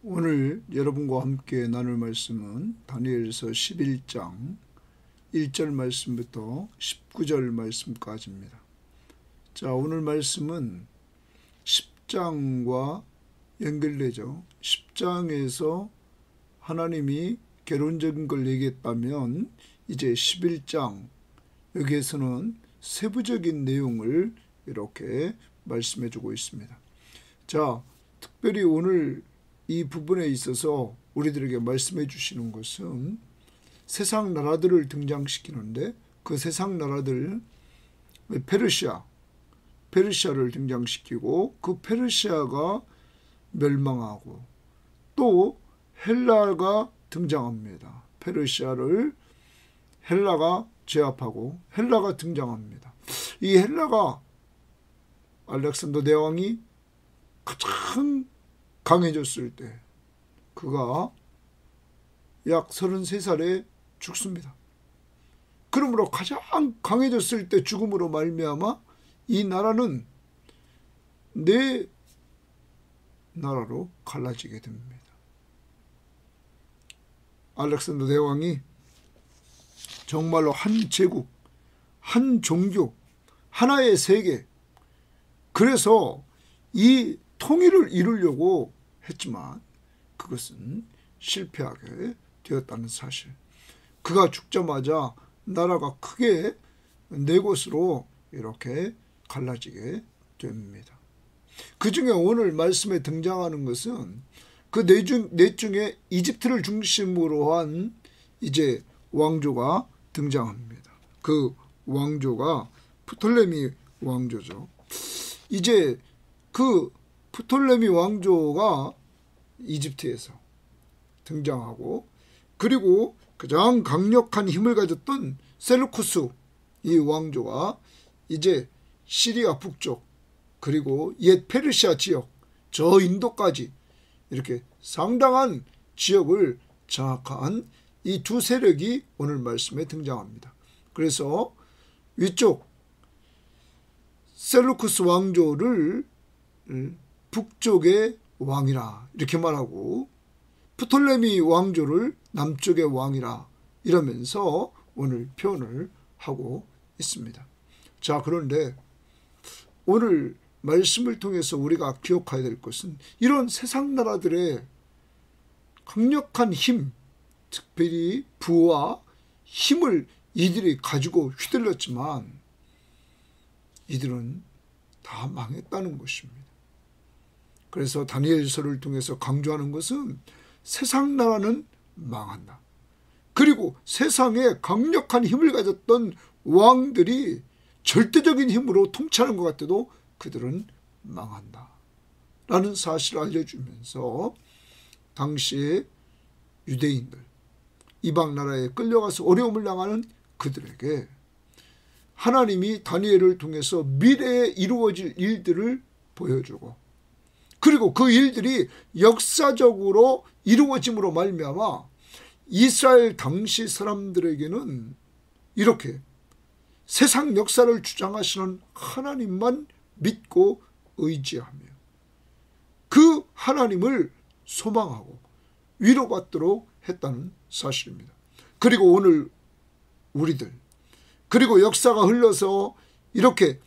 오늘 여러분과 함께 나눌 말씀은 다니엘서 11장 1절 말씀부터 19절 말씀까지입니다. 자, 오늘 말씀은 10장과 연결되죠. 10장에서 하나님이 개론적인 걸 얘기했다면 이제 11장 여기에서는 세부적인 내용을 이렇게 말씀해 주고 있습니다. 자, 특별히 오늘 이 부분에 있어서 우리들에게 말씀해 주시는 것은 세상 나라들을 등장시키는데 그 세상 나라들 페르시아를 등장시키고 그 페르시아가 멸망하고 또 헬라가 등장합니다. 헬라가 제압하고 헬라가 등장합니다. 이 헬라가 알렉산더 대왕이 가장 강해졌을 때 그가 약 33살에 죽습니다. 그러므로 가장 강해졌을 때 죽음으로 말미암아 이 나라는 네 나라로 갈라지게 됩니다. 알렉산더 대왕이 정말로 한 제국, 한 종교, 하나의 세계, 그래서 이 통일을 이루려고 했지만 그것은 실패하게 되었다는 사실. 그가 죽자마자 나라가 크게 네 곳으로 이렇게 갈라지게 됩니다. 그 중에 오늘 말씀에 등장하는 것은 그 넷 중에 이집트를 중심으로 한 이제 왕조가 등장합니다. 그 왕조가 프톨레미 왕조죠. 이제 그 프톨레미 왕조가 이집트에서 등장하고, 그리고 가장 강력한 힘을 가졌던 셀루쿠스 이 왕조가 이제 시리아 북쪽 그리고 옛 페르시아 지역 저 인도까지 이렇게 상당한 지역을 장악한 이 두 세력이 오늘 말씀에 등장합니다. 그래서 위쪽 셀루쿠스 왕조를 북쪽의 왕이라 이렇게 말하고 프톨레미 왕조를 남쪽의 왕이라 이러면서 오늘 표현을 하고 있습니다. 자, 그런데 오늘 말씀을 통해서 우리가 기억해야 될 것은 이런 세상 나라들의 강력한 힘, 특별히 부와 힘을 이들이 가지고 휘둘렀지만 이들은 다 망했다는 것입니다. 그래서 다니엘서를 통해서 강조하는 것은 세상 나라는 망한다. 그리고 세상에 강력한 힘을 가졌던 왕들이 절대적인 힘으로 통치하는 것 같아도 그들은 망한다. 라는 사실을 알려주면서 당시에 유대인들, 이방 나라에 끌려가서 어려움을 당하는 그들에게 하나님이 다니엘을 통해서 미래에 이루어질 일들을 보여주고, 그리고 그 일들이 역사적으로 이루어짐으로 말미암아 이스라엘 당시 사람들에게는 이렇게 세상 역사를 주장하시는 하나님만 믿고 의지하며 그 하나님을 소망하고 위로받도록 했다는 사실입니다. 그리고 오늘 우리들, 그리고 역사가 흘러서 이렇게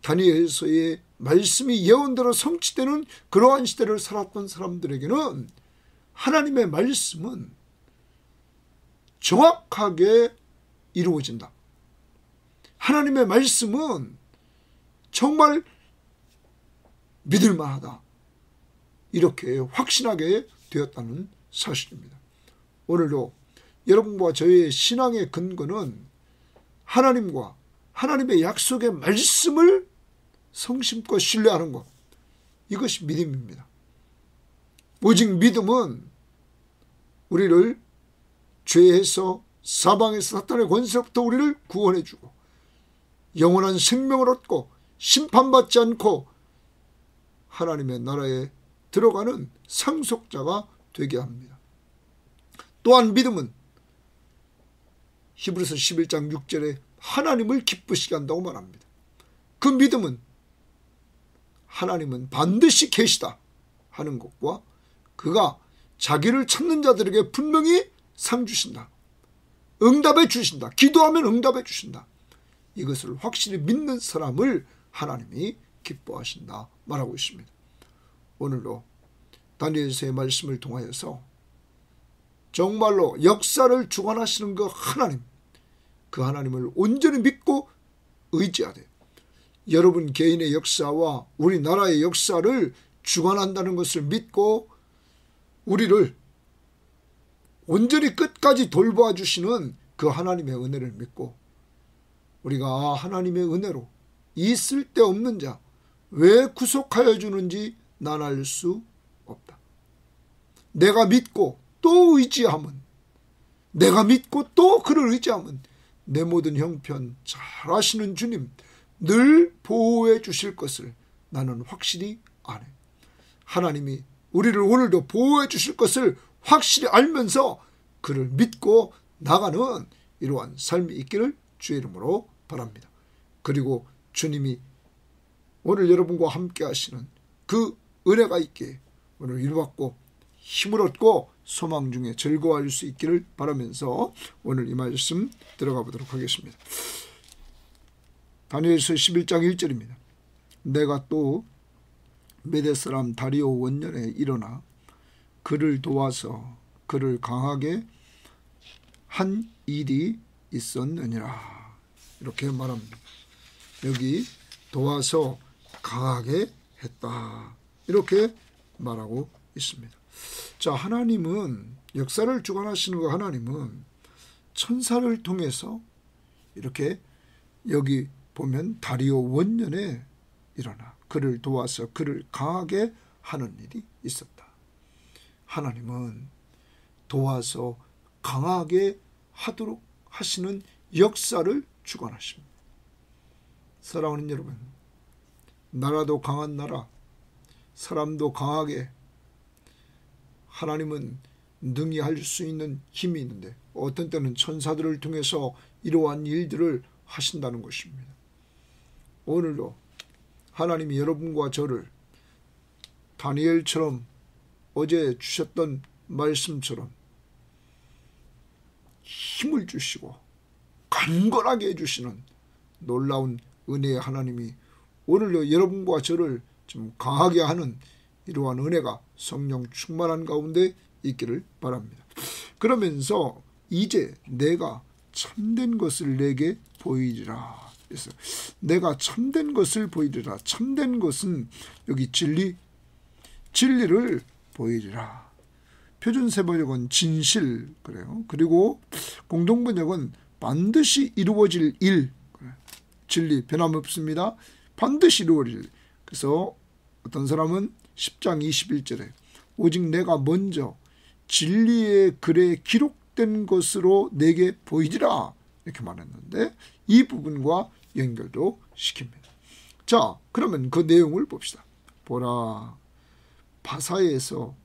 다니엘서의 말씀이 예언대로 성취되는 그러한 시대를 살았던 사람들에게는 하나님의 말씀은 정확하게 이루어진다. 하나님의 말씀은 정말 믿을만하다. 이렇게 확신하게 되었다는 사실입니다. 오늘도 여러분과 저의 신앙의 근거는 하나님과 하나님의 약속의 말씀을 성심껏 신뢰하는 것, 이것이 믿음입니다. 오직 믿음은 우리를 죄에서 사방에서 사탄의 권세로부터 우리를 구원해주고 영원한 생명을 얻고 심판받지 않고 하나님의 나라에 들어가는 상속자가 되게 합니다. 또한 믿음은 히브리서 11장 6절에 하나님을 기쁘시게 한다고 말합니다. 그 믿음은 하나님은 반드시 계시다 하는 것과 그가 자기를 찾는 자들에게 분명히 상 주신다. 응답해 주신다. 기도하면 응답해 주신다. 이것을 확실히 믿는 사람을 하나님이 기뻐하신다 말하고 있습니다. 오늘도 다니엘서의 말씀을 통하여서 정말로 역사를 주관하시는 그 하나님, 그 하나님을 온전히 믿고 의지하되 여러분 개인의 역사와 우리나라의 역사를 주관한다는 것을 믿고 우리를 온전히 끝까지 돌보아 주시는 그 하나님의 은혜를 믿고 우리가 하나님의 은혜로 이 쓸데없는 자 왜 구속하여 주는지 난 알 수 없다. 내가 믿고 또 의지함은, 내가 믿고 또 그를 의지함은 내 모든 형편 잘 아시는 주님 늘 보호해 주실 것을 나는 확실히 아네. 하나님이 우리를 오늘도 보호해 주실 것을 확실히 알면서 그를 믿고 나가는 이러한 삶이 있기를 주의 이름으로 바랍니다. 그리고 주님이 오늘 여러분과 함께 하시는 그 은혜가 있기에 오늘 위로받고 힘을 얻고 소망 중에 즐거워할 수 있기를 바라면서 오늘 이 말씀 들어가 보도록 하겠습니다. 다니엘서 11장 1절입니다. 내가 또 메대 사람 다리오 원년에 일어나 그를 도와서 그를 강하게 한 일이 있었느니라. 이렇게 말합니다. 여기 도와서 강하게 했다. 이렇게 말하고 있습니다. 자, 하나님은 역사를 주관하시는 그 하나님은 천사를 통해서 이렇게 여기 보면 다리오 원년에 일어나 그를 도와서 그를 강하게 하는 일이 있었다. 하나님은 도와서 강하게 하도록 하시는 역사를 주관하십니다. 사랑하는 여러분, 나라도 강한 나라, 사람도 강하게 하나님은 능히 할 수 있는 힘이 있는데 어떤 때는 천사들을 통해서 이러한 일들을 하신다는 것입니다. 오늘도 하나님이 여러분과 저를 다니엘처럼 어제 주셨던 말씀처럼 힘을 주시고 강건하게 해주시는 놀라운 은혜의 하나님이 오늘도 여러분과 저를 좀 강하게 하는 이러한 은혜가 성령 충만한 가운데 있기를 바랍니다. 그러면서 이제 내가 참된 것을 내게 보이리라. 그래서 내가 참된 것을 보이리라. 참된 것은 여기 진리를 보이리라. 표준세번역은 진실 그래요. 그리고 공동번역은 반드시 이루어질 일. 진리 변함없습니다. 반드시 이루어질 일. 그래서 어떤 사람은 10장 21절에 오직 내가 먼저 진리의 글에 기록된 것으로 내게 보이리라 이렇게 말했는데 이 부분과 연결도 시킵니다. 자, 그러면 그 내용을 봅시다. 보라, 바사에서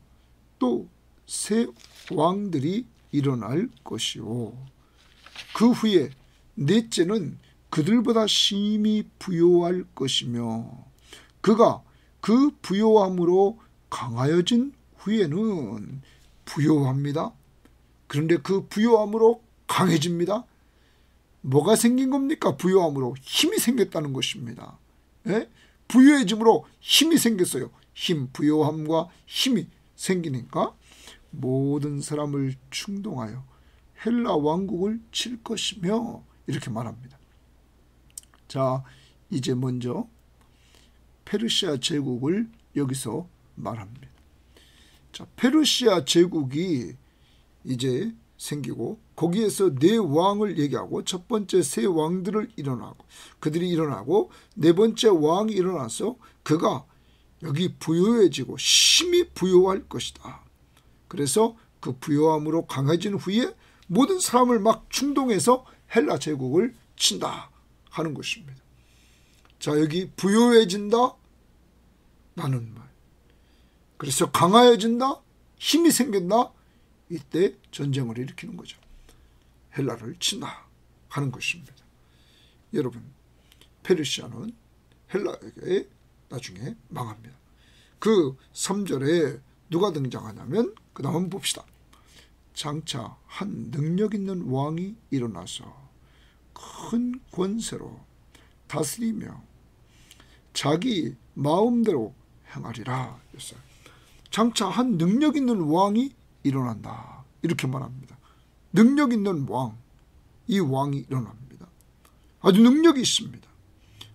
또 새 왕들이 일어날 것이요 그 후에 넷째는 그들보다 심히 부요할 것이며 그가 그 부요함으로 강하여진 후에는 부요합니다. 그런데 그 부요함으로 강해집니다. 뭐가 생긴 겁니까? 부요함으로 힘이 생겼다는 것입니다. 예? 부요해짐으로 힘이 생겼어요. 힘, 부요함과 힘이 생기니까 모든 사람을 충동하여 헬라 왕국을 칠 것이며 이렇게 말합니다. 자, 이제 먼저 페르시아 제국을 여기서 말합니다. 자, 페르시아 제국이 이제 생기고 거기에서 네 왕을 얘기하고 첫 번째 세 왕들을 그들이 일어나고 네 번째 왕이 일어나서 그가 여기 부요해지고 심히 부요할 것이다. 그래서 그 부요함으로 강해진 후에 모든 사람을 막 충동해서 헬라 제국을 친다 하는 것입니다. 자, 여기 부요해진다 라는 말. 그래서 강해진다, 힘이 생긴다. 이때 전쟁을 일으키는 거죠. 헬라를 친다 하는 것입니다. 여러분, 페르시아는 헬라에게 나중에 망합니다. 그 3절에 누가 등장하냐면 그 다음 한번 봅시다. 장차 한 능력 있는 왕이 일어나서 큰 권세로 다스리며 자기 마음대로 행하리라 했어요. 장차 한 능력 있는 왕이 일어난다. 이렇게 말합니다. 능력 있는 왕, 이 왕이 일어납니다. 아주 능력이 있습니다.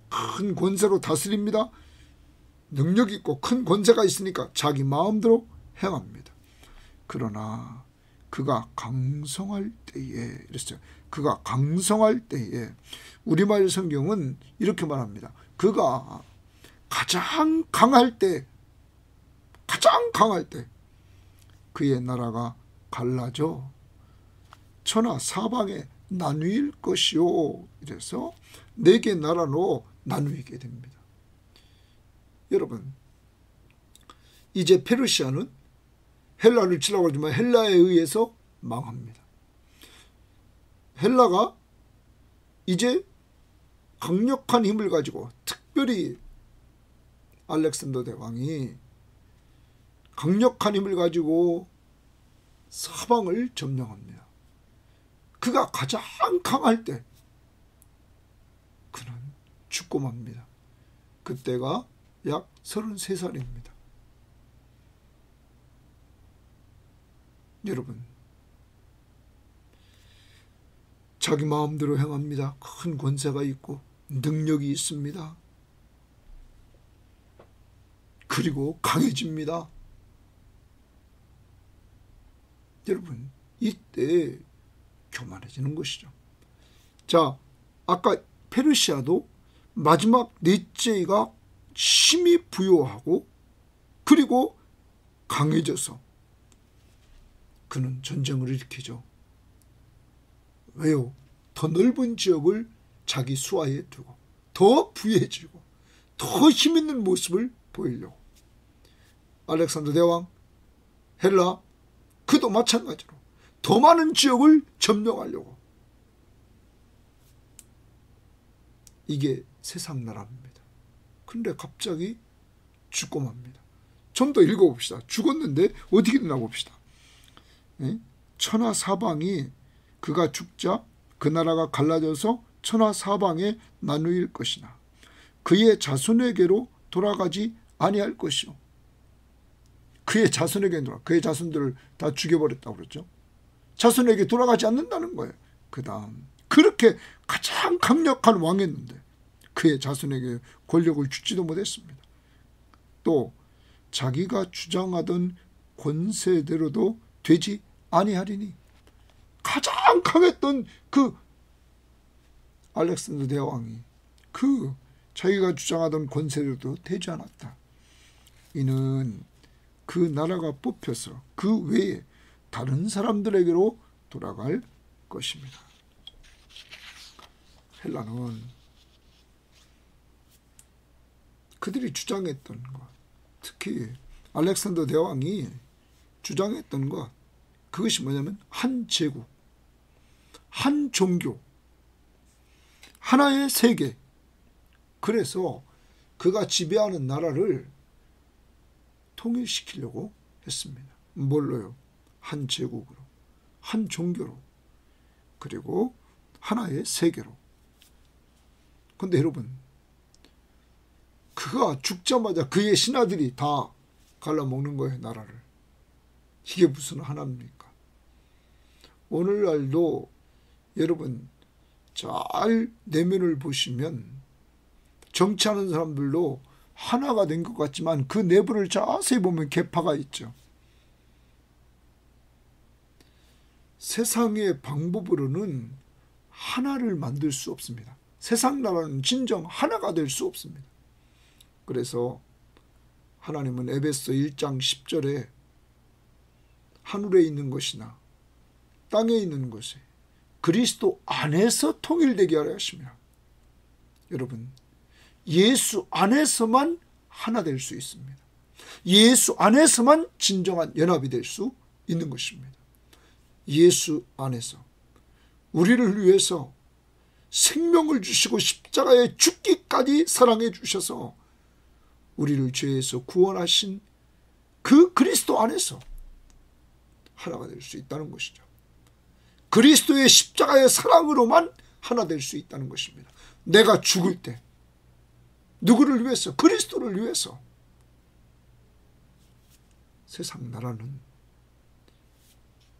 큰 권세로 다스립니다. 능력이 있고 큰 권세가 있으니까 자기 마음대로 행합니다. 그러나 그가 강성할 때에, 이랬어요. 그가 강성할 때에, 우리말 성경은 이렇게 말합니다. 그가 가장 강할 때 그의 나라가 갈라져 천하 사방에 나누일 것이요. 이래서 4개 나라로 나누게 됩니다. 여러분, 이제 페르시아는 헬라를 치라고 하지만 헬라에 의해서 망합니다. 헬라가 이제 강력한 힘을 가지고, 특별히 알렉산더 대왕이 강력한 힘을 가지고 사방을 점령합니다. 그가 가장 강할 때 그는 죽고 맙니다. 그때가 약 33살입니다. 여러분, 자기 마음대로 행합니다. 큰 권세가 있고 능력이 있습니다. 그리고 강해집니다. 여러분, 이때 교만해지는 것이죠. 자, 아까 페르시아도 마지막 넷째가 힘이 부여하고 그리고 강해져서 그는 전쟁을 일으키죠. 왜요? 더 넓은 지역을 자기 수하에 두고 더 부유해지고 더 힘있는 모습을 보이려고. 알렉산더 대왕, 헬라, 그도 마찬가지로 더 많은 지역을 점령하려고. 이게 세상 나라입니다. 근데 갑자기 죽고 맙니다. 좀 더 읽어봅시다. 죽었는데 어떻게 되나 봅시다. 천하 사방이 그가 죽자 그 나라가 갈라져서 천하 사방에 나누일 것이나 그의 자손에게로 돌아가지 아니할 것이요. 그의 자손에게 돌아, 그의 자손들을 다 죽여버렸다고 그랬죠. 자손에게 돌아가지 않는다는 거예요. 그 다음 그렇게 가장 강력한 왕이었는데 그의 자손에게 권력을 주지도 못했습니다. 또 자기가 주장하던 권세대로도 되지 아니하리니, 가장 강했던 그 알렉산더 대왕이 그 자기가 주장하던 권세대로도 되지 않았다. 이는 그 나라가 뽑혀서 그 외에 다른 사람들에게로 돌아갈 것입니다. 헬라는 그들이 주장했던 것, 특히 알렉산더 대왕이 주장했던 것, 그것이 뭐냐면 한 제국, 한 종교, 하나의 세계. 그래서 그가 지배하는 나라를 통일시키려고 했습니다. 뭘로요? 한 제국으로, 한 종교로, 그리고 하나의 세계로. 그런데 여러분, 그가 죽자마자 그의 신하들이 다 갈라먹는 거예요, 나라를. 이게 무슨 하나입니까? 오늘날도 여러분 잘 내면을 보시면 정치하는 사람들도 하나가 된 것 같지만 그 내부를 자세히 보면 계파가 있죠. 세상의 방법으로는 하나를 만들 수 없습니다. 세상 나라는 진정 하나가 될 수 없습니다. 그래서 하나님은 에베소 1장 10절에 하늘에 있는 것이나 땅에 있는 것에 그리스도 안에서 통일되게 하려 하시며, 여러분, 예수 안에서만 하나 될 수 있습니다. 예수 안에서만 진정한 연합이 될 수 있는 것입니다. 예수 안에서 우리를 위해서 생명을 주시고 십자가에 죽기까지 사랑해 주셔서 우리를 죄에서 구원하신 그 그리스도 안에서 하나가 될 수 있다는 것이죠. 그리스도의 십자가의 사랑으로만 하나 될 수 있다는 것입니다. 내가 죽을 때 누구를 위해서? 그리스도를 위해서. 세상 나라는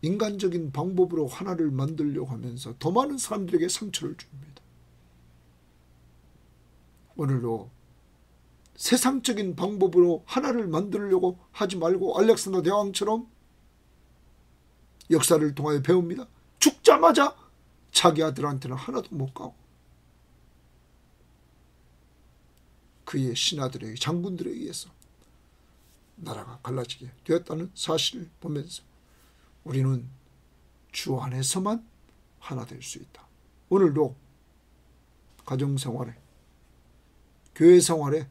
인간적인 방법으로 하나를 만들려고 하면서 더 많은 사람들에게 상처를 줍니다. 오늘도 세상적인 방법으로 하나를 만들려고 하지 말고 알렉산더 대왕처럼 역사를 통하여 배웁니다. 죽자마자 자기 아들한테는 하나도 못 가고 그의 신하들에게, 장군들에 의해서 나라가 갈라지게 되었다는 사실을 보면서 우리는 주 안에서만 하나 될 수 있다. 오늘도 가정생활에, 교회생활에,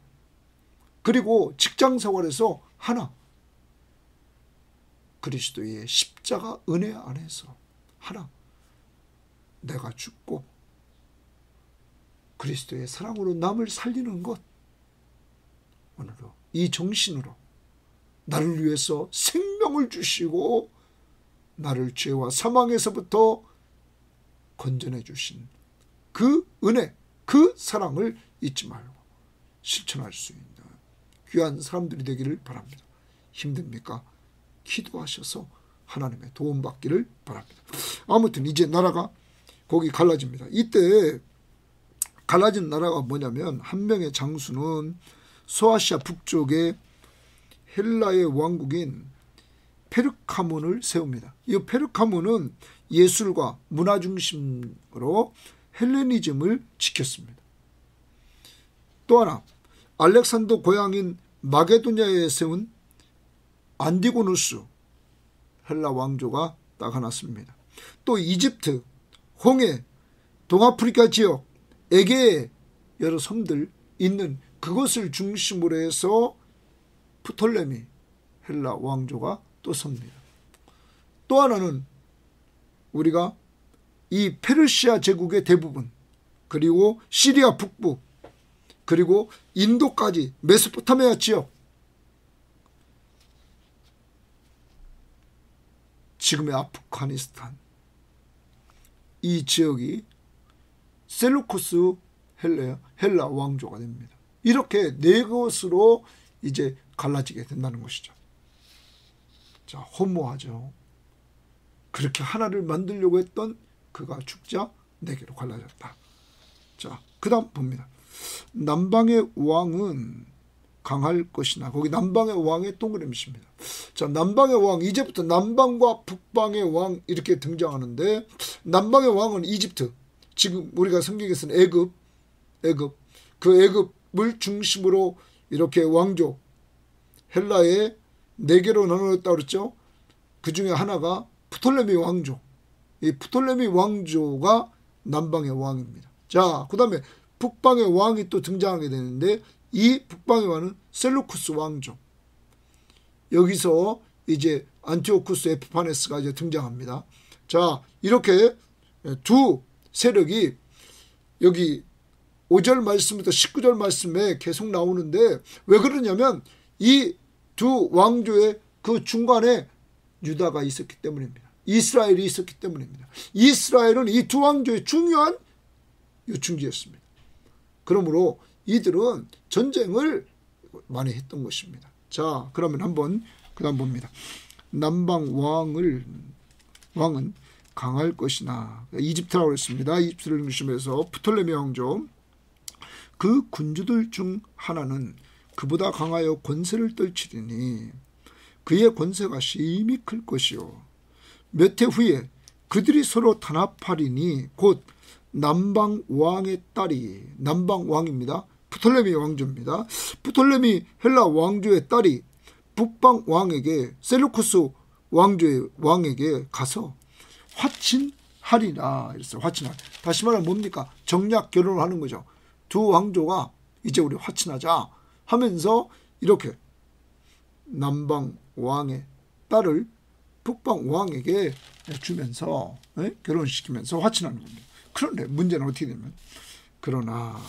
그리고 직장생활에서 하나, 그리스도의 십자가 은혜 안에서 하나, 내가 죽고 그리스도의 사랑으로 남을 살리는 것, 오늘도 이 정신으로 나를 위해서 생명을 주시고 나를 죄와 사망에서부터 건져내 주신 그 은혜, 그 사랑을 잊지 말고 실천할 수 있는 귀한 사람들이 되기를 바랍니다. 힘듭니까? 기도하셔서 하나님의 도움받기를 바랍니다. 아무튼 이제 나라가 거기 갈라집니다. 이때 갈라진 나라가 뭐냐면 한 명의 장수는 소아시아 북쪽에 헬라의 왕국인 페르카몬을 세웁니다. 이 페르카몬은 예술과 문화 중심으로 헬레니즘을 지켰습니다. 또 하나, 알렉산더 고향인 마게도냐에 세운 안티고누스 헬라 왕조가 딱 하나 씁니다. 또 이집트, 홍해, 동아프리카 지역, 에게의 여러 섬들 있는 그것을 중심으로 해서 프톨레미 헬라 왕조가 또 섭니다. 또 하나는 우리가 이 페르시아 제국의 대부분, 그리고 시리아 북부, 그리고 인도까지 메소포타미아 지역, 지금의 아프가니스탄, 이 지역이 셀루쿠스 헬라 왕조가 됩니다. 이렇게 네 것으로 이제 갈라지게 된다는 것이죠. 자, 허무하죠. 그렇게 하나를 만들려고 했던 그가 죽자 네 개로 갈라졌다. 자, 그 다음 봅니다. 남방의 왕은 강할 것이나, 거기 남방의 왕의 동그라미입니다. 자, 남방의 왕, 이제부터 남방과 북방의 왕 이렇게 등장하는데, 남방의 왕은 이집트, 지금 우리가 성경에서는 애굽, 그 애굽을 중심으로 이렇게 왕조, 헬라에 네 개로 나누었다고 그랬죠. 그 중에 하나가 프톨레미 왕조, 이 프톨레미 왕조가 남방의 왕입니다. 자, 그 다음에 북방의 왕이 또 등장하게 되는데, 이 북방의 왕은 셀루쿠스 왕조. 여기서 이제 안티오쿠스 에피파네스가 이제 등장합니다. 자, 이렇게 두 세력이 여기 5절 말씀부터 19절 말씀에 계속 나오는데, 왜 그러냐면 이 두 왕조의 그 중간에 유다가 있었기 때문입니다. 이스라엘이 있었기 때문입니다. 이스라엘은 이 두 왕조의 중요한 요충지였습니다. 그러므로 이들은 전쟁을 많이 했던 것입니다. 자, 그러면 한번 그 다음 봅니다. 남방 왕은 강할 것이나, 이집트라고 했습니다. 이집트를 중심해서 프톨레미 왕조, 그 군주들 중 하나는 그보다 강하여 권세를 떨치리니 그의 권세가 심히 클 것이요, 몇 해 후에 그들이 서로 단합하리니 곧 남방 왕의 딸이, 남방 왕입니다. 프톨레미 왕조입니다. 프톨레미 헬라 왕조의 딸이 북방 왕에게, 셀루쿠스 왕조의 왕에게 가서 화친하리라. 이랬어요. 화친하리. 다시 말하면 뭡니까? 정략 결혼을 하는 거죠. 두 왕조가 이제 우리 화친하자 하면서 이렇게 남방 왕의 딸을 북방 왕에게 주면서 결혼시키면서 화친하는 겁니다. 그런데 문제는 어떻게 되면, 그러나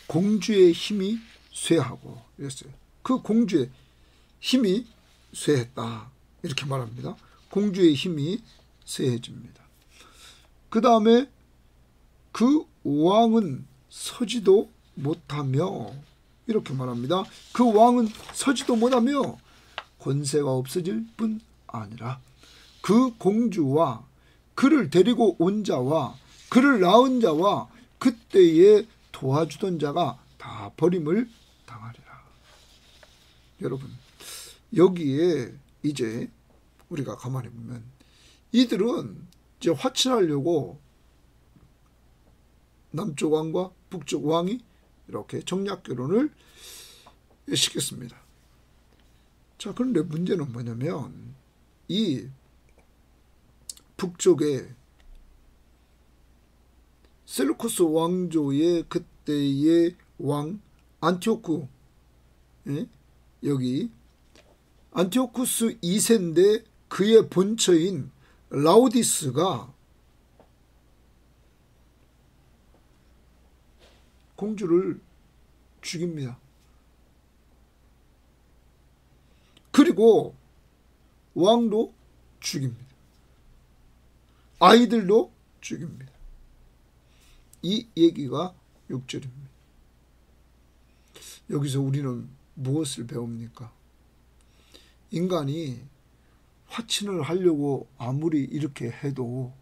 공주의 힘이 쇠하고 이랬어요. 그 공주의 힘이 쇠했다. 이렇게 말합니다. 공주의 힘이 쇠해집니다. 그 다음에 그 왕은 서지도 못하며 이렇게 말합니다. 그 왕은 서지도 못하며 권세가 없어질 뿐 아니라 그 공주와 그를 데리고 온 자와 그를 낳은 자와 그때에 도와주던 자가 다 버림을 당하리라. 여러분, 여기에 이제 우리가 가만히 보면 이들은 이제 화친하려고 남쪽 왕과 북쪽 왕이 이렇게 정략 결혼을 시켰습니다. 자, 그런데 문제는 뭐냐면 이 북쪽에 셀루쿠스 왕조의 그때의 왕 안티오쿠, 여기 안티오쿠스 2세인데 그의 본처인 라오디스가 공주를 죽입니다. 그리고 왕도 죽입니다. 아이들도 죽입니다. 이 얘기가 6절입니다. 여기서 우리는 무엇을 배웁니까? 인간이 화친을 하려고 아무리 이렇게 해도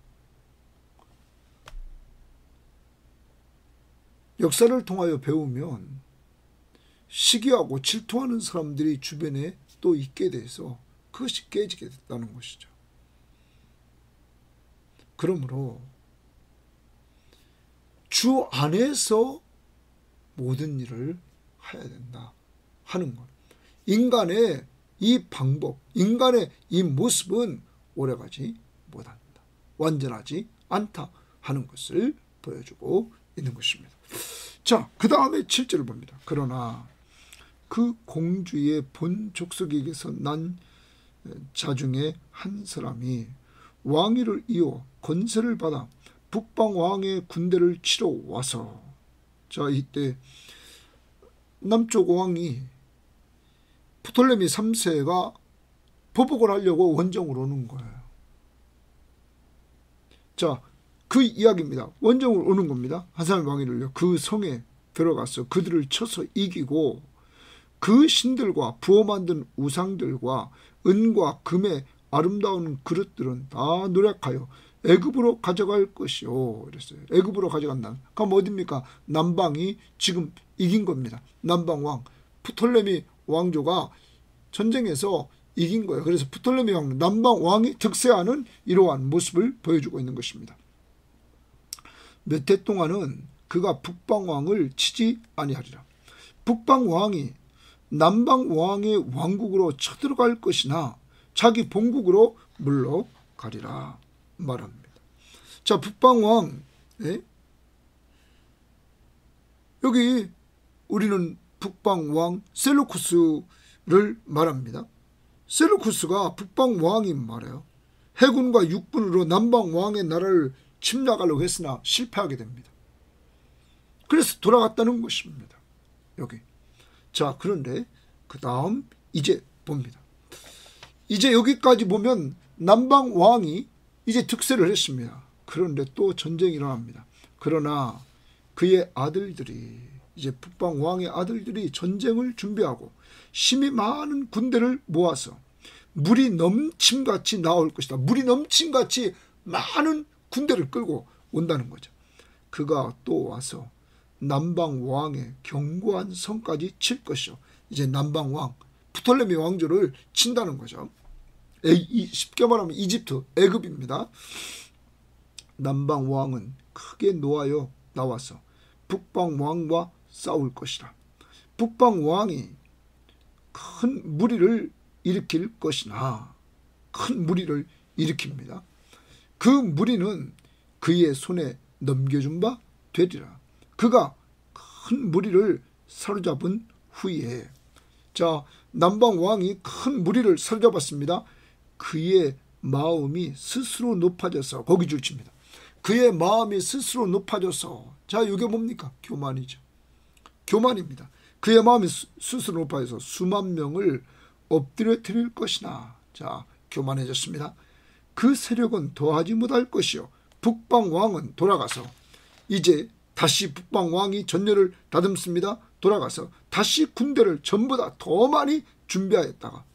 역사를 통하여 배우면 시기하고 질투하는 사람들이 주변에 또 있게 돼서 그것이 깨지게 됐다는 것이죠. 그러므로 주 안에서 모든 일을 해야 된다 하는 것. 인간의 이 방법, 인간의 이 모습은 오래가지 못한다. 완전하지 않다 하는 것을 보여주고 있는 것입니다. 자, 그 다음에 7절을 봅니다. 그러나 그 공주의 본 족속에게서 난 자 중에 한 사람이 왕위를 이어 권세를 받아 북방 왕의 군대를 치러 와서, 자, 이때 남쪽 왕이 프톨레미 3세가 보복을 하려고 원정으로 오는 거예요. 자, 그 이야기입니다. 원정으로 오는 겁니다. 하사의 왕위를요. 그 성에 들어가서 그들을 쳐서 이기고 그 신들과 부어 만든 우상들과 은과 금의 아름다운 그릇들은 다 노력하여 애굽으로 가져갈 것이요. 이랬어요. 애굽으로 가져간다. 그럼 어디입니까? 남방이 지금 이긴 겁니다. 남방 왕 프톨레미 왕조가 전쟁에서 이긴 거예요. 그래서 프톨레미 왕, 남방 왕이 득세하는 이러한 모습을 보여주고 있는 것입니다. 몇 해 동안은 그가 북방 왕을 치지 아니하리라. 북방 왕이 남방 왕의 왕국으로 쳐들어갈 것이나 자기 본국으로 물러가리라 말합니다. 자, 북방 왕, 여기 우리는 북방 왕 셀루쿠스를 말합니다. 셀루쿠스가 북방 왕이 말해요. 해군과 육군으로 남방 왕의 나라를 침략하려고 했으나 실패하게 됩니다. 그래서 돌아갔다는 것입니다. 여기. 자, 그런데 그 다음 이제 봅니다. 이제 여기까지 보면 남방 왕이 이제 득세를 했습니다. 그런데 또 전쟁이 일어납니다. 그러나 그의 아들들이, 이제 북방 왕의 아들들이 전쟁을 준비하고 힘이 많은 군대를 모아서 물이 넘침같이 나올 것이다. 물이 넘침같이 많은 군대를 끌고 온다는 거죠. 그가 또 와서 남방 왕의 견고한 성까지 칠 것이요. 이제 남방 왕 프톨레미 왕조를 친다는 거죠. 쉽게 말하면 이집트, 애굽입니다. 남방 왕은 크게 노하여 나와서 북방 왕과 싸울 것이라. 북방 왕이 큰 무리를 일으킬 것이나, 큰 무리를 일으킵니다. 그 무리는 그의 손에 넘겨준 바 되리라. 그가 큰 무리를 사로잡은 후에, 자, 남방 왕이 큰 무리를 사로잡았습니다. 그의 마음이 스스로 높아져서, 거기 줄칩니다. 그의 마음이 스스로 높아져서, 자, 이게 뭡니까? 교만이죠. 교만입니다. 그의 마음이 스스로 높아져서 수만 명을 엎드려 드릴 것이나. 자, 교만해졌습니다. 그 세력은 더하지 못할 것이요 북방 왕은 돌아가서 이제 다시 북방 왕이 전열을 다듬습니다. 돌아가서 다시 군대를 전보다 더 많이 준비하였다가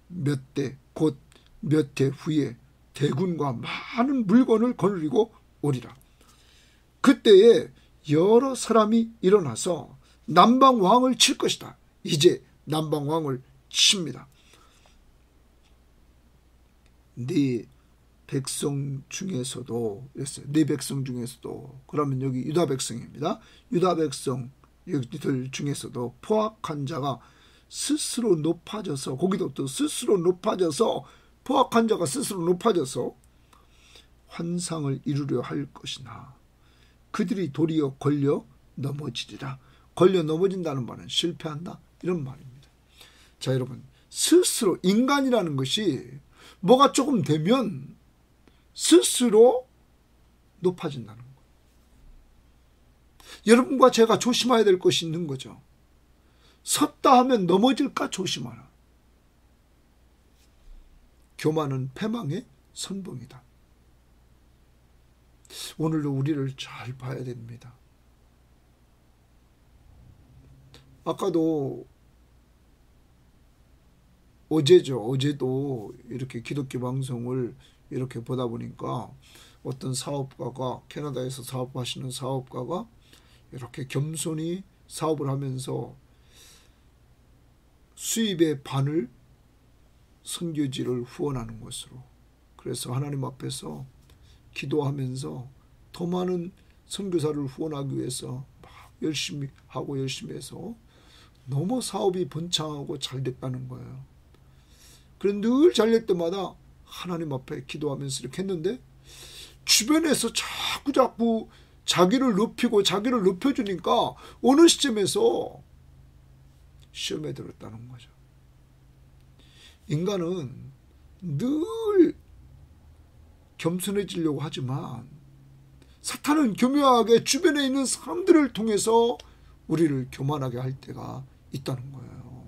몇 대 곧 몇 해 후에 대군과 많은 물건을 거느리고 오리라. 그때에 여러 사람이 일어나서 남방 왕을 칠 것이다. 이제 남방 왕을 칩니다. 네 백성 중에서도 이랬어요. 네 백성 중에서도. 그러면 여기 유다 백성입니다. 유다 백성들 중에서도 포악한 자가 스스로 높아져서, 거기도 또 스스로 높아져서, 포악한 자가 스스로 높아져서 환상을 이루려 할 것이나 그들이 도리어 걸려 넘어지리라. 걸려 넘어진다는 말은 실패한다, 이런 말입니다. 자, 여러분, 스스로 인간이라는 것이 뭐가 조금 되면 스스로 높아진다는 거예요. 여러분과 제가 조심해야 될 것이 있는 거죠. 섰다 하면 넘어질까 조심하라. 교만은 패망의 선봉이다. 오늘도 우리를 잘 봐야 됩니다. 아까도 어제도 이렇게 기독교 방송을 이렇게 보다 보니까 어떤 사업가가, 캐나다에서 사업하시는 사업가가 이렇게 겸손히 사업을 하면서 수입의 반을 선교지를 후원하는 것으로, 그래서 하나님 앞에서 기도하면서 더 많은 선교사를 후원하기 위해서 막 열심히 하고 열심히 해서 너무 사업이 번창하고 잘 됐다는 거예요. 그런데 늘 잘 될 때마다 하나님 앞에 기도하면서 이렇게 했는데 주변에서 자꾸 자기를 높이고 자기를 높여주니까 어느 시점에서 시험에 들었다는 거죠. 인간은 늘 겸손해지려고 하지만 사탄은 교묘하게 주변에 있는 사람들을 통해서 우리를 교만하게 할 때가 있다는 거예요.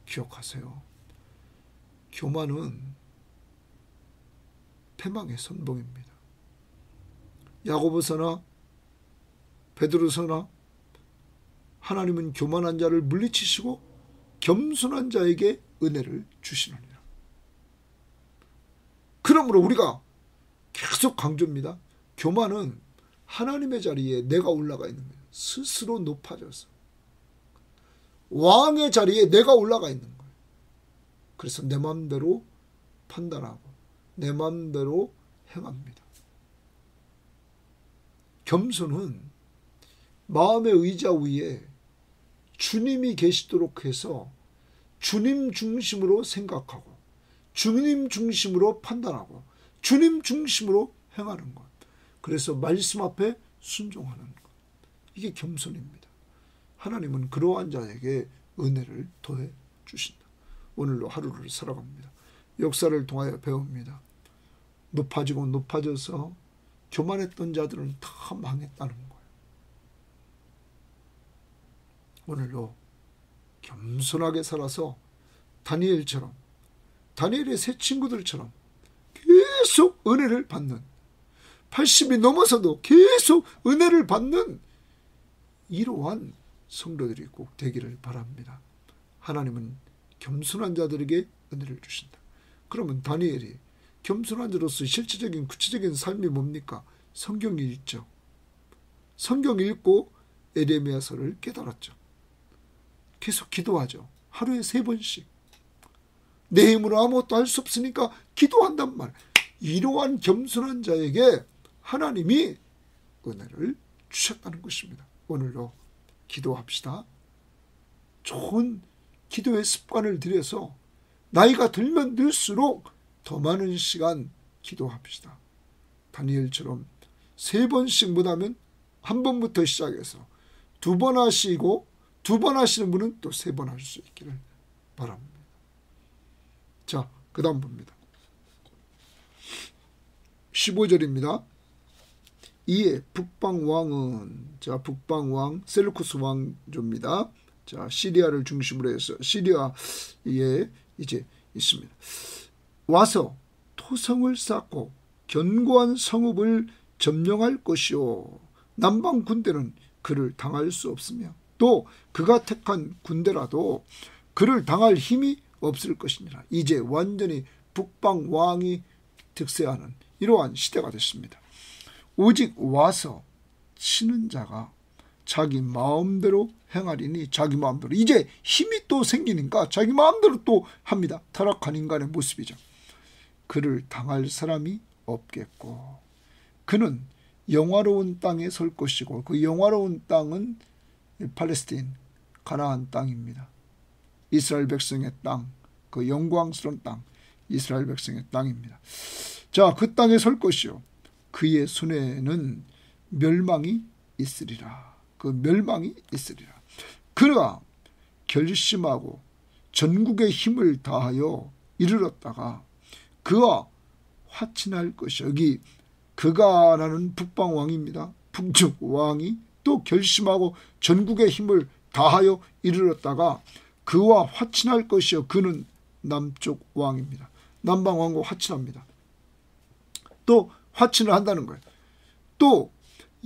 기억하세요. 교만은 패망의 선봉입니다. 야고보서나 베드로서나 하나님은 교만한 자를 물리치시고 겸손한 자에게 은혜를 주시느니라. 그러므로 우리가 계속 강조입니다. 교만은 하나님의 자리에 내가 올라가 있는 거예요. 스스로 높아져서 왕의 자리에 내가 올라가 있는 거예요. 그래서 내 마음대로 판단하고 내 마음대로 행합니다. 겸손은 마음의 의자 위에 주님이 계시도록 해서 주님 중심으로 생각하고 주님 중심으로 판단하고 주님 중심으로 행하는 것. 그래서 말씀 앞에 순종하는 것. 이게 겸손입니다. 하나님은 그러한 자에게 은혜를 더해 주신다. 오늘도 하루를 살아갑니다. 역사를 통하여 배웁니다. 높아지고 높아져서 교만했던 자들은 다 망했다는 거예요. 오늘도 겸손하게 살아서 다니엘처럼, 다니엘의 세 친구들처럼 계속 은혜를 받는, 80이 넘어서도 계속 은혜를 받는 이러한 성도들이 꼭 되기를 바랍니다. 하나님은 겸손한 자들에게 은혜를 주신다. 그러면 다니엘이 겸손한 자로서 실질적인 구체적인 삶이 뭡니까? 성경 읽죠. 성경 읽고 에레미야서를 깨달았죠. 계속 기도하죠. 하루에 3번씩. 내 힘으로 아무것도 할 수 없으니까 기도한단 말. 이러한 겸손한 자에게 하나님이 은혜를 주셨다는 것입니다. 오늘도 기도합시다. 좋은 기도의 습관을 들여서 나이가 들면 들수록 더 많은 시간 기도합시다. 다니엘처럼 3번씩 못하면 1번부터 시작해서 2번 하시고 2번 하시는 분은 또 3번 할 수 있기를 바랍니다. 자, 그 다음 봅니다. 15절입니다. 이에 북방왕은, 자, 북방왕 셀루쿠스 왕조입니다. 자, 시리아를 중심으로 해서 시리아에 이제 있습니다. 와서 토성을 쌓고 견고한 성읍을 점령할 것이요, 남방 군대는 그를 당할 수 없으며 또 그가 택한 군대라도 그를 당할 힘이 없을 것이니라. 이제 완전히 북방왕이 득세하는 이러한 시대가 됐습니다. 오직 와서 치는 자가 자기 마음대로 행하리니, 자기 마음대로, 이제 힘이 또 생기니까 자기 마음대로 또 합니다. 타락한 인간의 모습이죠. 그를 당할 사람이 없겠고 그는 영화로운 땅에 설 것이고, 그 영화로운 땅은 팔레스틴 가나안 땅입니다. 이스라엘 백성의 땅, 그 영광스러운 땅, 이스라엘 백성의 땅입니다. 자, 그 땅에 설 것이요, 그의 손에는 멸망이 있으리라. 그 멸망이 있으리라. 그가 결심하고 전국의 힘을 다하여 이르렀다가 그와 화친할 것이요. 여기 그가라는 북방왕입니다. 북쪽 왕이 또 결심하고 전국의 힘을 다하여 이르렀다가 그와 화친할 것이요, 그는 남쪽 왕입니다. 남방 왕과 화친합니다. 또 화친을 한다는 거예요. 또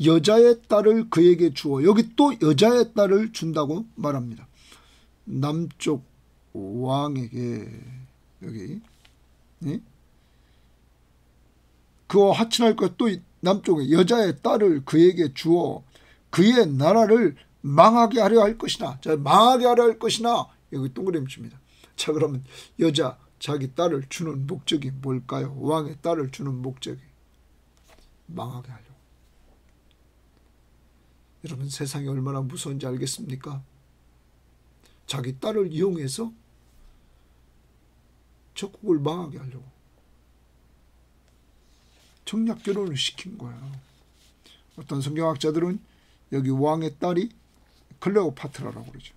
여자의 딸을 그에게 주어, 여기 또 여자의 딸을 준다고 말합니다. 남쪽 왕에게, 여기 그와 화친할 것, 또 남쪽에 여자의 딸을 그에게 주어 그의 나라를 망하게 하려 할 것이나, 자, 망하게 하려 할 것이나, 여기 동그라미 줍니다. 자, 그러면 여자, 자기 딸을 주는 목적이 뭘까요? 왕의 딸을 주는 목적이 망하게 하려고. 여러분, 세상이 얼마나 무서운지 알겠습니까? 자기 딸을 이용해서 적국을 망하게 하려고 정략 결혼을 시킨 거예요. 어떤 성경학자들은 여기 왕의 딸이 클레오파트라라고 그러죠.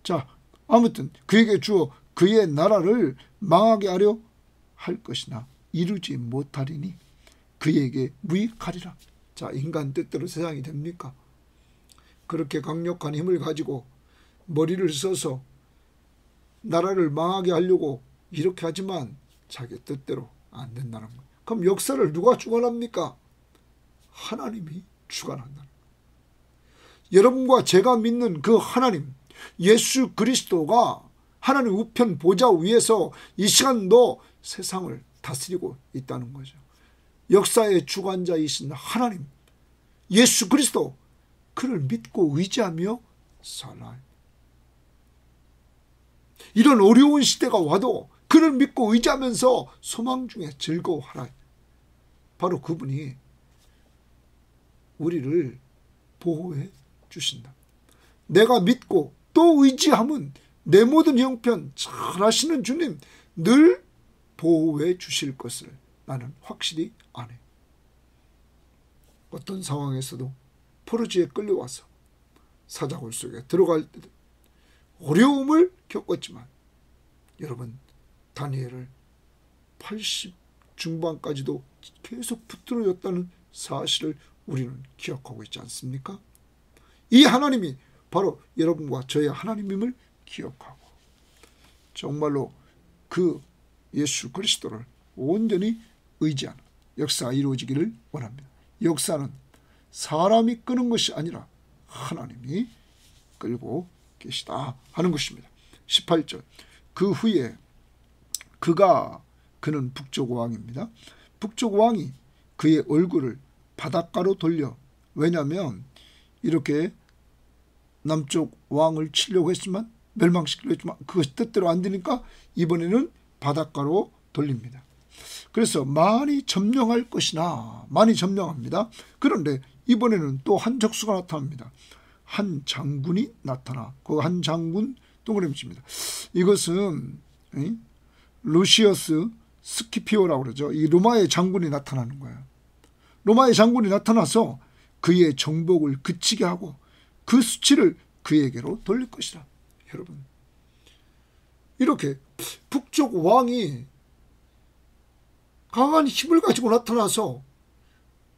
자, 아무튼 그에게 주어 그의 나라를 망하게 하려 할 것이나 이루지 못하리니 그에게 무익하리라. 자, 인간 뜻대로 세상이 됩니까? 그렇게 강력한 힘을 가지고 머리를 써서 나라를 망하게 하려고 이렇게 하지만 자기 뜻대로 안 된다는 거예요. 그럼 역사를 누가 주관합니까? 하나님이 주관한다는 거예요. 여러분과 제가 믿는 그 하나님, 예수 그리스도가 하나님 우편 보좌 위에서 이 시간도 세상을 다스리고 있다는 거죠. 역사의 주관자이신 하나님, 예수 그리스도, 그를 믿고 의지하며 살아요. 이런 어려운 시대가 와도 그를 믿고 의지하면서 소망 중에 즐거워하라. 바로 그분이 우리를 보호해 주신다. 내가 믿고 또 의지하면 내 모든 형편 잘 하시는 주님 늘 보호해 주실 것을 나는 확실히 아네. 어떤 상황에서도 포로지에 끌려와서 사자굴 속에 들어갈 때도 어려움을 겪었지만, 여러분, 다니엘을 80 중반까지도 계속 붙들어줬다는 사실을 우리는 기억하고 있지 않습니까? 이 하나님이 바로 여러분과 저의 하나님임을 기억하고 정말로 그 예수 그리스도를 온전히 의지하는 역사가 이루어지기를 원합니다. 역사는 사람이 끄는 것이 아니라 하나님이 끌고 계시다 하는 것입니다. 18절, 그 후에 그는 북쪽 왕입니다. 북쪽 왕이 그의 얼굴을 바닷가로 돌려, 왜냐하면 이렇게 남쪽 왕을 치려고 했지만, 멸망시키려고 했지만 그것이 뜻대로 안 되니까 이번에는 바닷가로 돌립니다. 그래서 많이 점령할 것이나, 많이 점령합니다. 그런데 이번에는 또 한 적수가 나타납니다. 한 장군이 나타나, 그 한 장군 동그라미 칩니다. 이것은 루시어스 스키피오라고 그러죠. 이 로마의 장군이 나타나는 거예요. 로마의 장군이 나타나서 그의 정복을 그치게 하고 그 수치를 그에게로 돌릴 것이라. 여러분, 이렇게 북쪽 왕이 강한 힘을 가지고 나타나서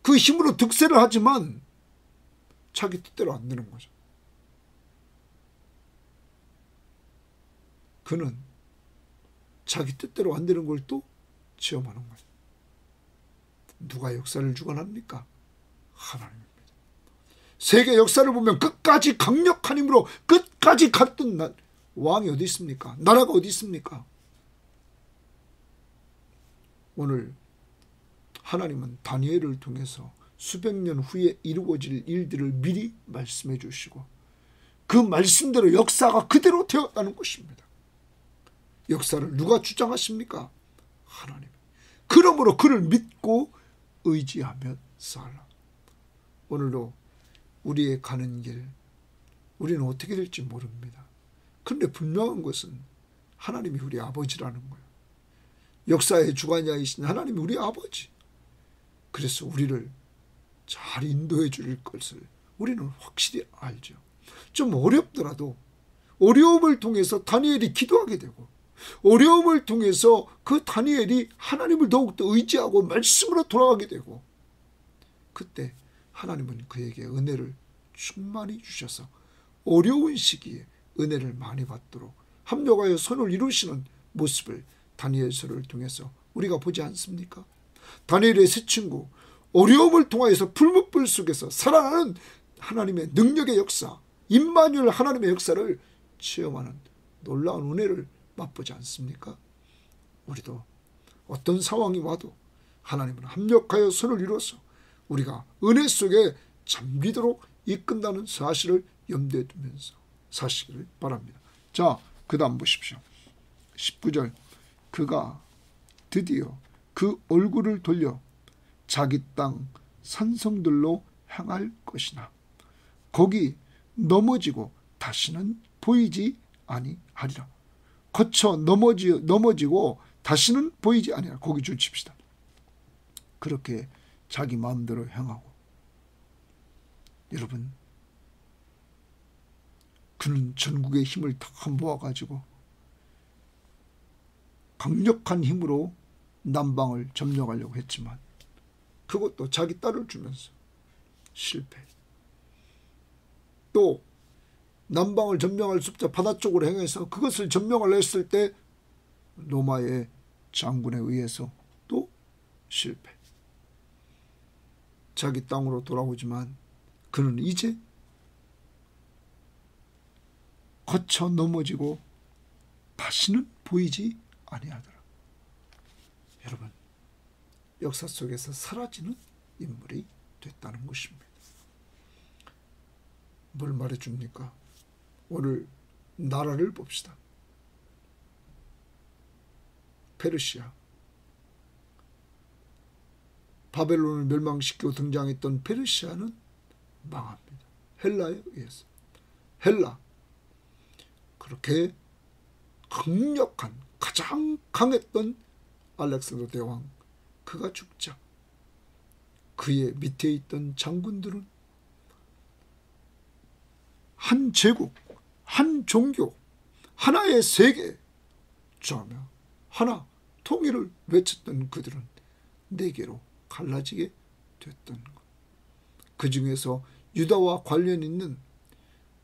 그 힘으로 득세를 하지만 자기 뜻대로 안 되는 거죠. 그는 자기 뜻대로 안 되는 걸 또 체험하는 거죠. 누가 역사를 주관합니까? 하나님입니다. 세계 역사를 보면 끝까지 강력한 힘으로 끝까지 갔던 왕이 어디 있습니까? 나라가 어디 있습니까? 오늘 하나님은 다니엘을 통해서 수백 년 후에 이루어질 일들을 미리 말씀해 주시고 그 말씀대로 역사가 그대로 되었다는 것입니다. 역사를 누가 주장하십니까? 하나님. 그러므로 그를 믿고 의지하며 살라. 오늘도 우리의 가는 길 우리는 어떻게 될지 모릅니다. 그런데 분명한 것은 하나님이 우리 아버지라는 거예요. 역사의 주관자이신 하나님이 우리 아버지. 그래서 우리를 잘 인도해 줄 것을 우리는 확실히 알죠. 좀 어렵더라도 어려움을 통해서 다니엘이 기도하게 되고 어려움을 통해서 그 다니엘이 하나님을 더욱더 의지하고 말씀으로 돌아가게 되고 그때 하나님은 그에게 은혜를 충만히 주셔서 어려운 시기에 은혜를 많이 받도록 합력하여 선을 이루시는 모습을 다니엘서를 통해서 우리가 보지 않습니까? 다니엘의 세 친구 어려움을 통하여서 불못불 속에서 살아나는 하나님의 능력의 역사 임마누엘 하나님의 역사를 체험하는 놀라운 은혜를 맛보지 않습니까? 우리도 어떤 상황이 와도 하나님은 합력하여 손을 이루어서 우리가 은혜 속에 잠기도록 이끈다는 사실을 염두에 두면서 사시기를 바랍니다. 자, 그 다음 보십시오. 19절 그가 드디어 그 얼굴을 돌려 자기 땅 산성들로 향할 것이나 거기 넘어지고 다시는 보이지 아니하리라. 거쳐 넘어지고 다시는 보이지 아니하리라. 거기 줄 칩시다. 그렇게 자기 마음대로 향하고 여러분 그는 전국의 힘을 다 모아가지고 강력한 힘으로 남방을 점령하려고 했지만 그것도 자기 딸을 주면서 실패. 또 남방을 점령할 수 없자 바다 쪽으로 행해서 그것을 점령을 했을 때 로마의 장군에 의해서 또 실패. 자기 땅으로 돌아오지만 그는 이제 거쳐 넘어지고 다시는 보이지 아니하더라. 여러분 역사 속에서 사라지는 인물이 됐다는 것입니다. 뭘 말해줍니까? 오늘 나라를 봅시다. 페르시아 바벨론을 멸망시키고 등장했던 페르시아는 망합니다. 헬라에 의해서. 헬라 그렇게 강력한 가장 강했던 알렉산더 대왕 그가 죽자 그의 밑에 있던 장군들은 한 제국, 한 종교, 하나의 세계 주하며 하나 통일을 외쳤던 그들은 네 개로 갈라지게 됐던 것. 그 중에서 유다와 관련 있는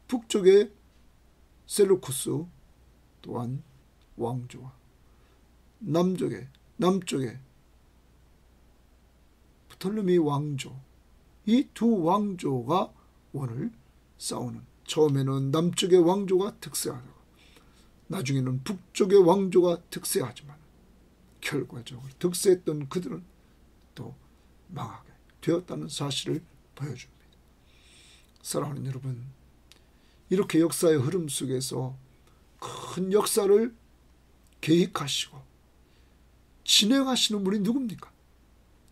북쪽의 셀루쿠스 또한 왕조와 남쪽의 프톨레미 왕조 이 두 왕조가 오늘 싸우는 처음에는 남쪽의 왕조가 득세하다가 나중에는 북쪽의 왕조가 득세하지만 결과적으로 득세했던 그들은 또 망하게 되었다는 사실을 보여줍니다. 사랑하는 여러분 이렇게 역사의 흐름 속에서 큰 역사를 계획하시고 진행하시는 분이 누굽니까?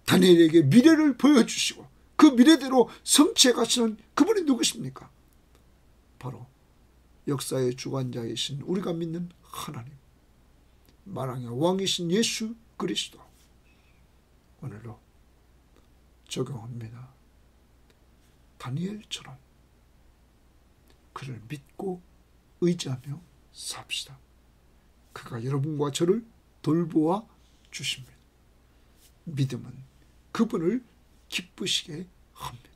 다니엘에게 미래를 보여주시고 그 미래대로 성취해 가시는 그분이 누구십니까? 바로 역사의 주관자이신 우리가 믿는 하나님 만왕의 왕이신 예수 그리스도 오늘도 적용합니다. 다니엘처럼 그를 믿고 의지하며 삽시다. 그가 여러분과 저를 돌보아 주십니다. 믿음은 그분을 기쁘시게 합니다.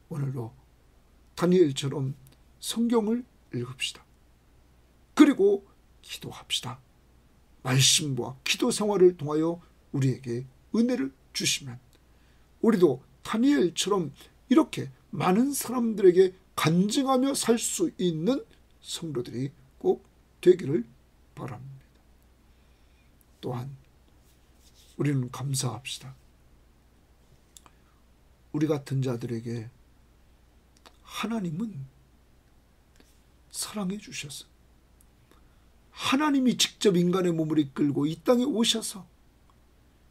오늘도 다니엘처럼 성경을 읽읍시다. 그리고 기도합시다. 말씀과 기도 생활을 통하여 우리에게 은혜를 주시면 우리도 다니엘처럼 이렇게 많은 사람들에게 간증하며 살 수 있는 성도들이 꼭 되기를 바랍니다. 또한 우리는 감사합시다. 우리 같은 자들에게 하나님은 사랑해 주셔서 하나님이 직접 인간의 몸을 이끌고 이 땅에 오셔서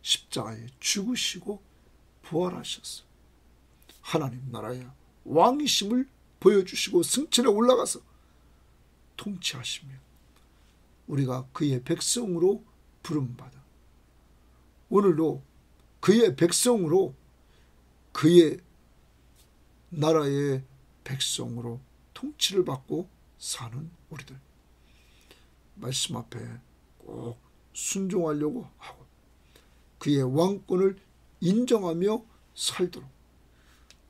십자가에 죽으시고 부활하셔서 하나님 나라의 왕이심을 보여주시고 승천에 올라가서 통치하시며 우리가 그의 백성으로 부름받아 오늘도 그의 백성으로 그의 나라의 백성으로 통치를 받고 사는 우리들 말씀 앞에 꼭 순종하려고 하고 그의 왕권을 인정하며 살도록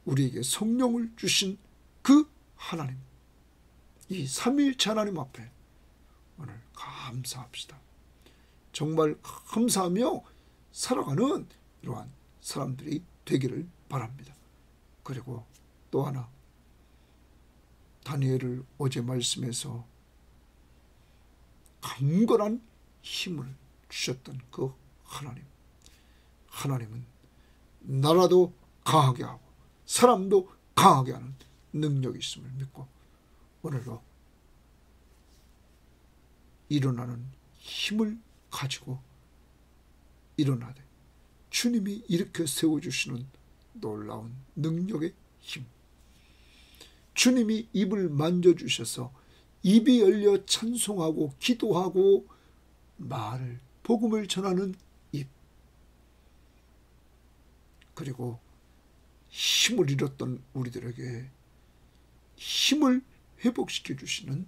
우리에게 성령을 주신 그 하나님 이 삼위일체 하나님 앞에 오늘 감사합시다. 정말 감사하며 살아가는 이러한 사람들이 되기를 바랍니다. 그리고 또 하나 다니엘을 어제 말씀에서 강건한 힘을 주셨던 그 하나님은 나라도 강하게 하고 사람도 강하게 하는 능력이 있음을 믿고 오늘도 일어나는 힘을 가지고 일어나되 주님이 일으켜 세워주시는 놀라운 능력의 힘 주님이 입을 만져주셔서 입이 열려 찬송하고 기도하고 말을 복음을 전하는 입 그리고 힘을 잃었던 우리들에게 힘을 회복시켜 주시는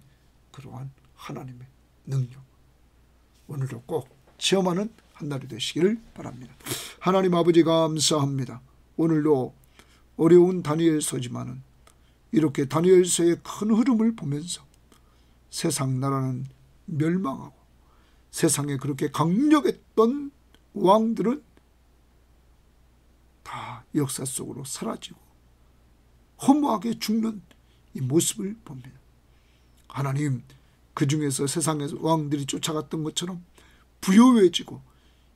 그러한 하나님의 능력 오늘도 꼭 체험하는 한 날이 되시기를 바랍니다. 하나님 아버지 감사합니다. 오늘도 어려운 다니엘서지만은 이렇게 다니엘서의 큰 흐름을 보면서 세상 나라는 멸망하고 세상에 그렇게 강력했던 왕들은 다 역사 속으로 사라지고 허무하게 죽는 이 모습을 봅니다. 하나님 그 중에서 세상에서 왕들이 쫓아갔던 것처럼 부유해지고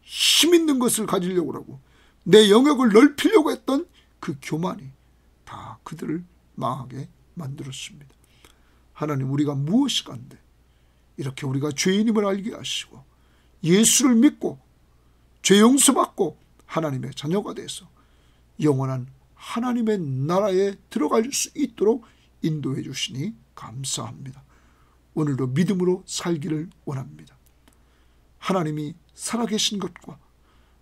힘 있는 것을 가지려고 하고 내 영역을 넓히려고 했던 그 교만이 다 그들을 망하게 만들었습니다. 하나님 우리가 무엇이 간데 이렇게 우리가 죄인임을 알게 하시고 예수를 믿고 죄 용서받고 하나님의 자녀가 돼서 영원한 하나님의 나라에 들어갈 수 있도록 인도해 주시니 감사합니다. 오늘도 믿음으로 살기를 원합니다. 하나님이 살아계신 것과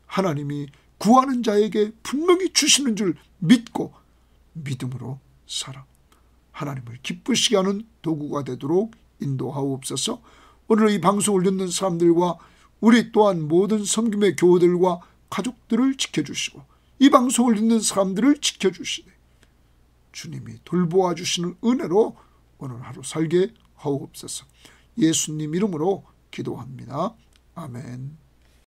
하나님이 구하는 자에게 분명히 주시는 줄 믿고 믿음으로 살아 하나님을 기쁘시게 하는 도구가 되도록 인도하옵소서. 오늘 이 방송을 듣는 사람들과 우리 또한 모든 섬김의 교우들과 가족들을 지켜주시고 이 방송을 듣는 사람들을 지켜주시되 주님이 돌보아 주시는 은혜로 오늘 하루 살게 하옵소서. 예수님 이름으로 기도합니다. 아멘.